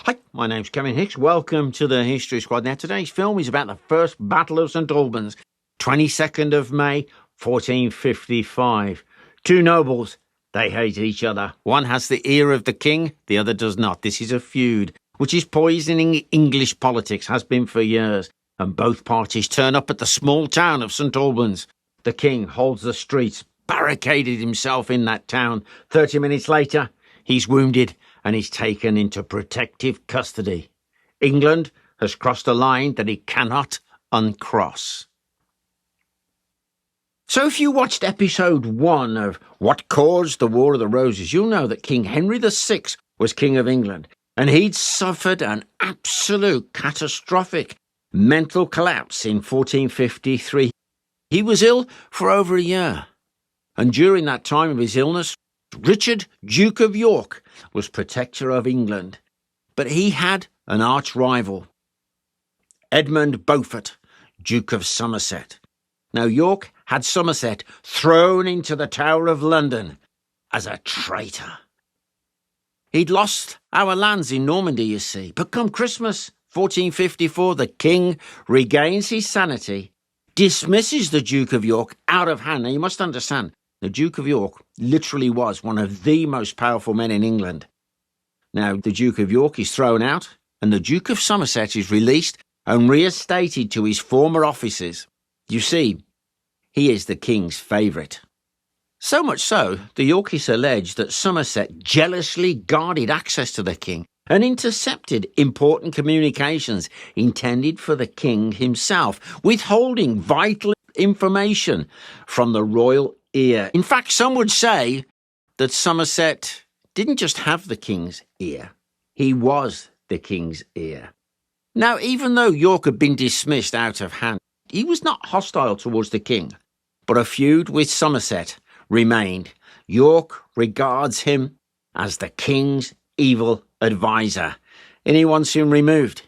Hi, my name's Kevin Hicks. Welcome to the History Squad. Now, today's film is about the First Battle of St Albans, 22nd of May, 1455. Two nobles, they hate each other. One has the ear of the king, the other does not. This is a feud, which is poisoning English politics, has been for years. And both parties turn up at the small town of St Albans. The king holds the streets, barricaded himself in that town. 30 minutes later, he's wounded and he's taken into protective custody. England has crossed a line that it cannot uncross. So if you watched episode 1 of What Caused the War of the Roses, you'll know that King Henry VI was King of England, and he'd suffered an absolute catastrophic mental collapse in 1453. He was ill for over a year, and during that time of his illness, Richard, Duke of York, was protector of England, but he had an arch-rival, Edmund Beaufort, Duke of Somerset. Now, York had Somerset thrown into the Tower of London as a traitor. He'd lost our lands in Normandy, you see, but come Christmas, 1454, the king regains his sanity, dismisses the Duke of York out of hand. Now, you must understand, the Duke of York literally was one of the most powerful men in England. Now, the Duke of York is thrown out, and the Duke of Somerset is released and reinstated to his former offices. You see, he is the king's favourite. So much so, the Yorkists allege that Somerset jealously guarded access to the king and intercepted important communications intended for the king himself, withholding vital information from the royal ear. In fact, some would say that Somerset didn't just have the king's ear, he was the king's ear. Now, even though York had been dismissed out of hand, he was not hostile towards the king, but a feud with Somerset remained. York regards him as the king's evil advisor, and he wants him removed.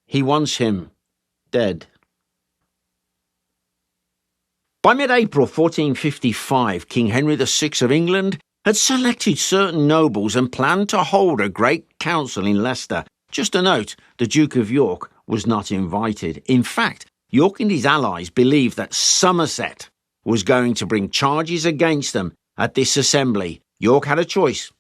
He wants him dead. By mid-April 1455, King Henry VI of England had selected certain nobles and planned to hold a great council in Leicester. Just a note, the Duke of York was not invited. In fact, York and his allies believed that Somerset was going to bring charges against them at this assembly. York had a choice.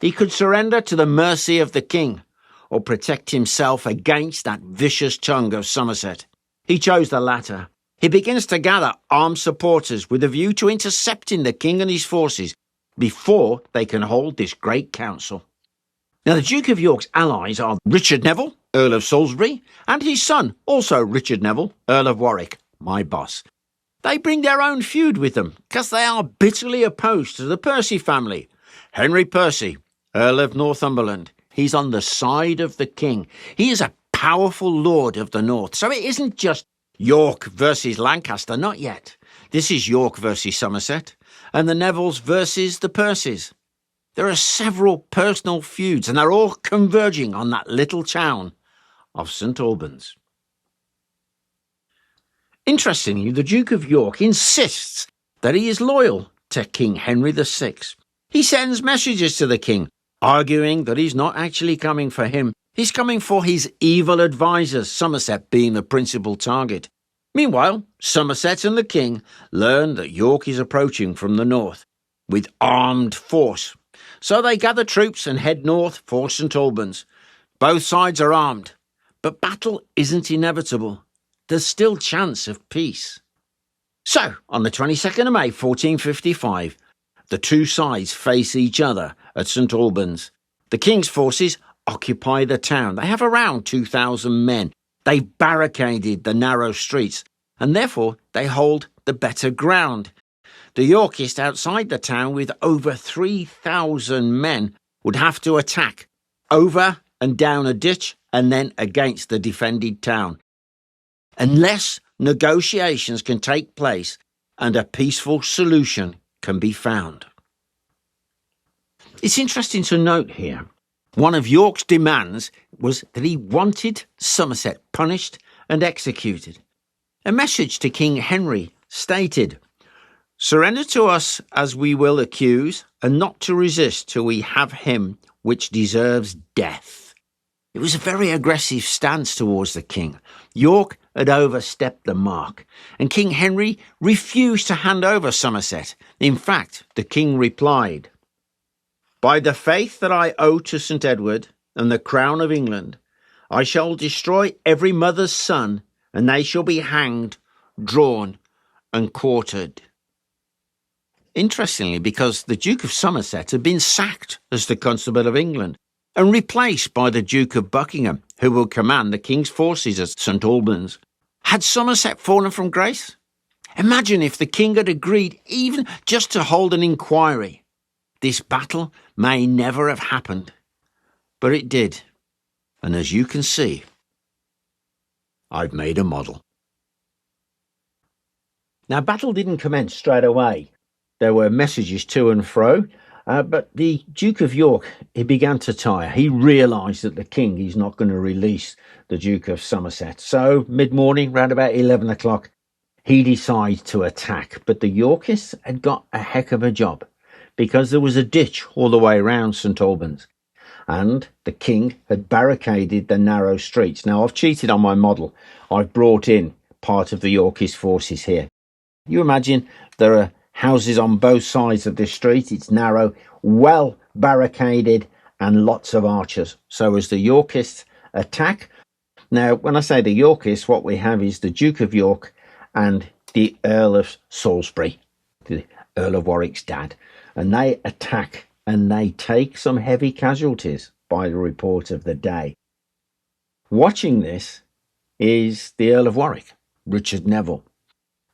He could surrender to the mercy of the king or protect himself against that vicious tongue of Somerset. He chose the latter. He begins to gather armed supporters with a view to intercepting the king and his forces before they can hold this great council. Now, the Duke of York's allies are Richard Neville, Earl of Salisbury, and his son, also Richard Neville, Earl of Warwick, my boss. They bring their own feud with them because they are bitterly opposed to the Percy family. Henry Percy, Earl of Northumberland, he's on the side of the king. He is a powerful lord of the north, so it isn't just York versus Lancaster, not yet. This is York versus Somerset, and the Nevilles versus the Percys. There are several personal feuds, and they're all converging on that little town of St Albans. Interestingly, the Duke of York insists that he is loyal to King Henry VI. He sends messages to the king, arguing that he's not actually coming for him. He's coming for his evil advisors, Somerset being the principal target. Meanwhile, Somerset and the king learn that York is approaching from the north with armed force. So they gather troops and head north for St Albans. Both sides are armed, but battle isn't inevitable. There's still chance of peace. So, on the 22nd of May, 1455, the two sides face each other at St Albans. The king's forces occupy the town. They have around 2,000 men. They've barricaded the narrow streets, and therefore they hold the better ground. The Yorkists outside the town with over 3,000 men would have to attack over and down a ditch and then against the defended town, unless negotiations can take place and a peaceful solution can be found. It's interesting to note here, one of York's demands was that he wanted Somerset punished and executed. A message to King Henry stated, "Surrender to us as we will accuse, and not to resist till we have him which deserves death." It was a very aggressive stance towards the king. York had overstepped the mark, and King Henry refused to hand over Somerset. In fact, the king replied, "By the faith that I owe to St Edward and the crown of England, I shall destroy every mother's son, and they shall be hanged, drawn, and quartered." Interestingly, because the Duke of Somerset had been sacked as the Constable of England and replaced by the Duke of Buckingham, who will command the king's forces at St Albans. Had Somerset fallen from grace? Imagine if the king had agreed even just to hold an inquiry. This battle may never have happened, but it did. And as you can see, I've made a model. Now, battle didn't commence straight away. There were messages to and fro, but the Duke of York, he began to tire. He realised that the king is not going to release the Duke of Somerset. So, mid-morning, round about 11 o'clock, he decides to attack. But the Yorkists had got a heck of a job, because there was a ditch all the way around St Albans, and the king had barricaded the narrow streets. Now, I've cheated on my model. I've brought in part of the Yorkist forces here. You imagine there are houses on both sides of this street. It's narrow, well barricaded, and lots of archers. So as the Yorkists attack, now when I say the Yorkists, what we have is the Duke of York and the Earl of Salisbury, the Earl of Warwick's dad, and they attack and they take some heavy casualties by the report of the day. Watching this is the Earl of Warwick, Richard Neville.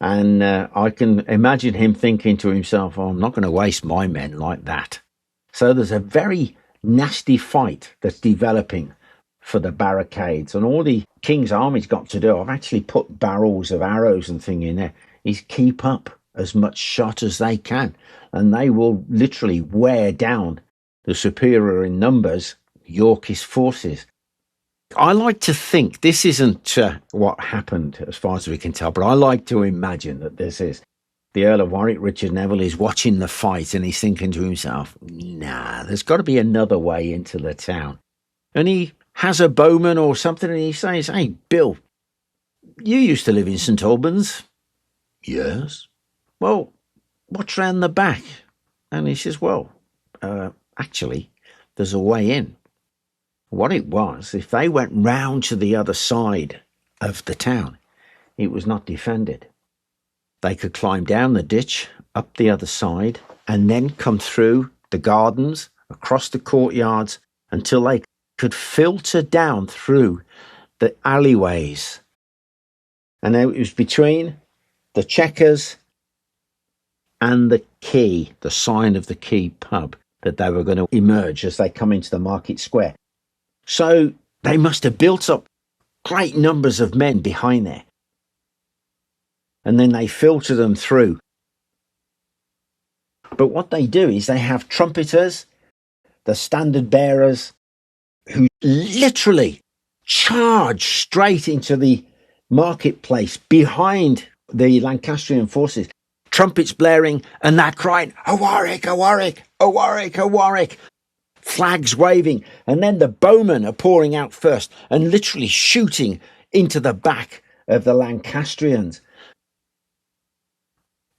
And I can imagine him thinking to himself, "Oh, I'm not going to waste my men like that." So there's a very nasty fight that's developing for the barricades. And all the king's army's got to do, I've actually put barrels of arrows and thing in there, is keep up as much shot as they can. And they will literally wear down the superior in numbers Yorkist forces. I like to think this isn't what happened as far as we can tell, but I like to imagine that this is the Earl of Warwick, Richard Neville, is watching the fight and he's thinking to himself, nah, there's got to be another way into the town. And he has a bowman or something and he says, "Hey, Bill, you used to live in St Albans." "Yes." "Well, what's round the back?" And he says, "Well, actually, there's a way in." What it was, if they went round to the other side of the town, it was not defended. They could climb down the ditch, up the other side, and then come through the gardens, across the courtyards, until they could filter down through the alleyways. And it was between the Chequers and the Quay, the sign of the Quay pub, that they were going to emerge as they come into the market square. So they must have built up great numbers of men behind there. And then they filter them through. But what they do is they have trumpeters, the standard bearers, who literally charge straight into the marketplace behind the Lancastrian forces. Trumpets blaring, and they're crying, "A Warwick, a Warwick, a Warwick, a Warwick." Flags waving, and then the bowmen are pouring out first and literally shooting into the back of the Lancastrians.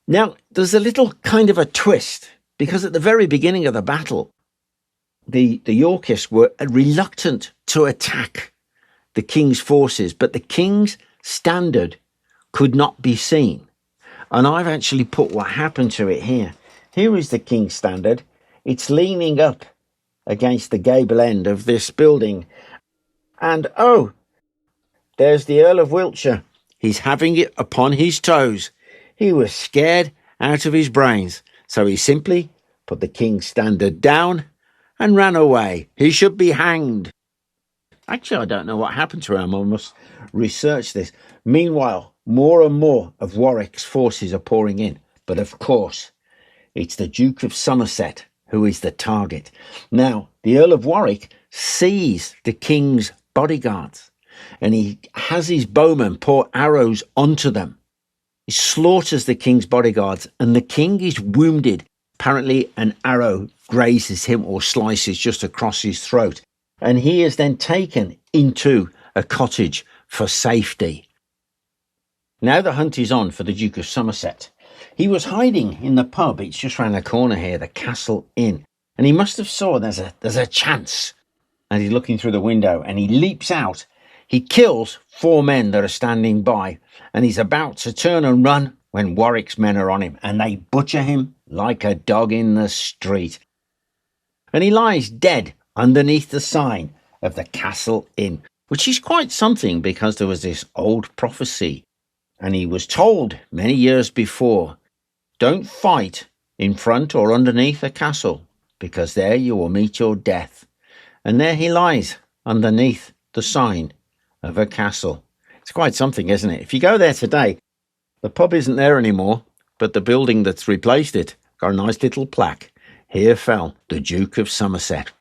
Now, there's a little kind of a twist, because at the very beginning of the battle, the Yorkists were reluctant to attack the king's forces, but the king's standard could not be seen. And I've actually put what happened to it here. Here is the king's standard. It's leaning up against the gable end of this building. And oh, there's the Earl of Wiltshire. He's having it upon his toes. He was scared out of his brains, so he simply put the king's standard down and ran away. He should be hanged. Actually, I don't know what happened to him. I must research this. Meanwhile, more and more of Warwick's forces are pouring in. But of course, it's the Duke of Somerset who is the target. Now, the Earl of Warwick sees the king's bodyguards and he has his bowmen pour arrows onto them. He slaughters the king's bodyguards and the king is wounded. Apparently an arrow grazes him or slices just across his throat. and he is then taken into a cottage for safety. Now the hunt is on for the Duke of Somerset. He was hiding in the pub, it's just round the corner here, the Castle Inn, and he must have saw there's a chance. And he's looking through the window and he leaps out. He kills 4 men that are standing by, and he's about to turn and run when Warwick's men are on him, and they butcher him like a dog in the street. And he lies dead underneath the sign of the Castle Inn, which is quite something because there was this old prophecy, and he was told many years before, don't fight in front or underneath a castle, because there you will meet your death. And there he lies underneath the sign of a castle. It's quite something, isn't it? If you go there today, the pub isn't there anymore, but the building that's replaced it got a nice little plaque. Here fell the Duke of Somerset.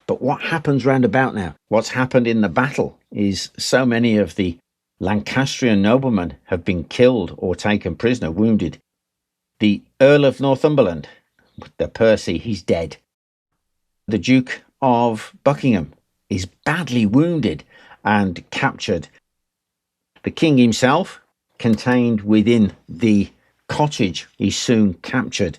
But what happens round about now? What's happened in the battle is so many of the Lancastrian noblemen have been killed or taken prisoner, wounded. The Earl of Northumberland, the Percy, he's dead. The Duke of Buckingham is badly wounded and captured. The king himself, contained within the cottage, is soon captured.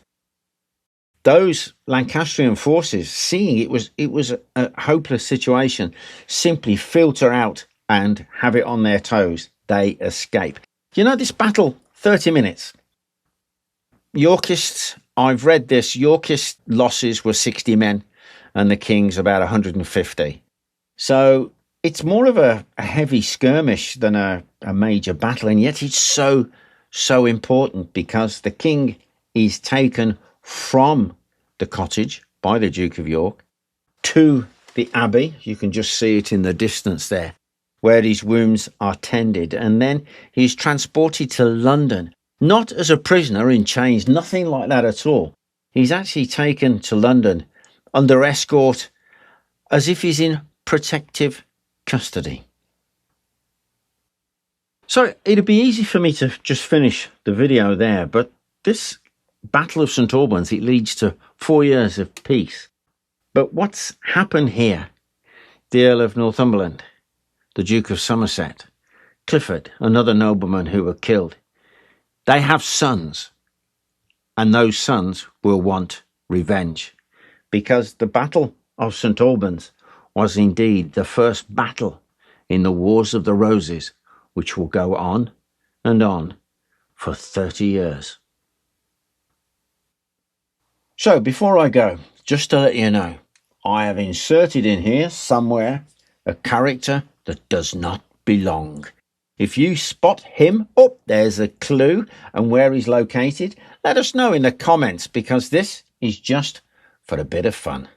Those Lancastrian forces, seeing it was a hopeless situation, simply filter out and have it on their toes. They escape. You know, this battle, 30 minutes. Yorkists, I've read this, Yorkist losses were 60 men and the king's about 150. So it's more of a heavy skirmish than a major battle, and yet it's so important because the king is taken from the cottage by the Duke of York to the abbey. You can just see it in the distance there, where his wounds are tended, and then he's transported to London, not as a prisoner in chains, nothing like that at all. He's actually taken to London under escort as if he's in protective custody. So it'd be easy for me to just finish the video there, but this Battle of St Albans, it leads to 4 years of peace. But what's happened here? The Earl of Northumberland, the Duke of Somerset, Clifford, another nobleman who were killed. They have sons, and those sons will want revenge, because the Battle of St Albans was indeed the first battle in the Wars of the Roses, which will go on and on for 30 years. So before I go, just to let you know, I have inserted in here somewhere a character that does not belong. If you spot him, oh, there's a clue, and where he's located, let us know in the comments, because this is just for a bit of fun.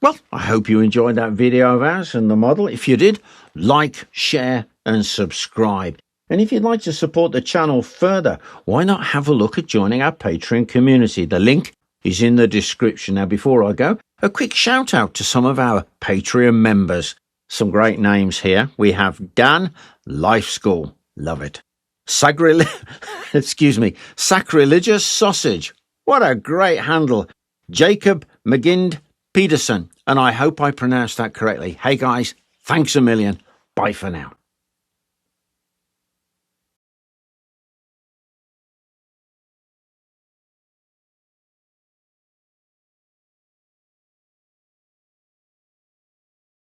Well, I hope you enjoyed that video of ours and the model. If you did, like, share and subscribe. And if you'd like to support the channel further, why not have a look at joining our Patreon community? The link is in the description. Now, before I go, a quick shout out to some of our Patreon members. Some great names here. We have Dan, Life School, love it. Sacrilegious Sausage, what a great handle. Jacob McGind Peterson, and I hope I pronounced that correctly. Hey guys, thanks a million. Bye for now.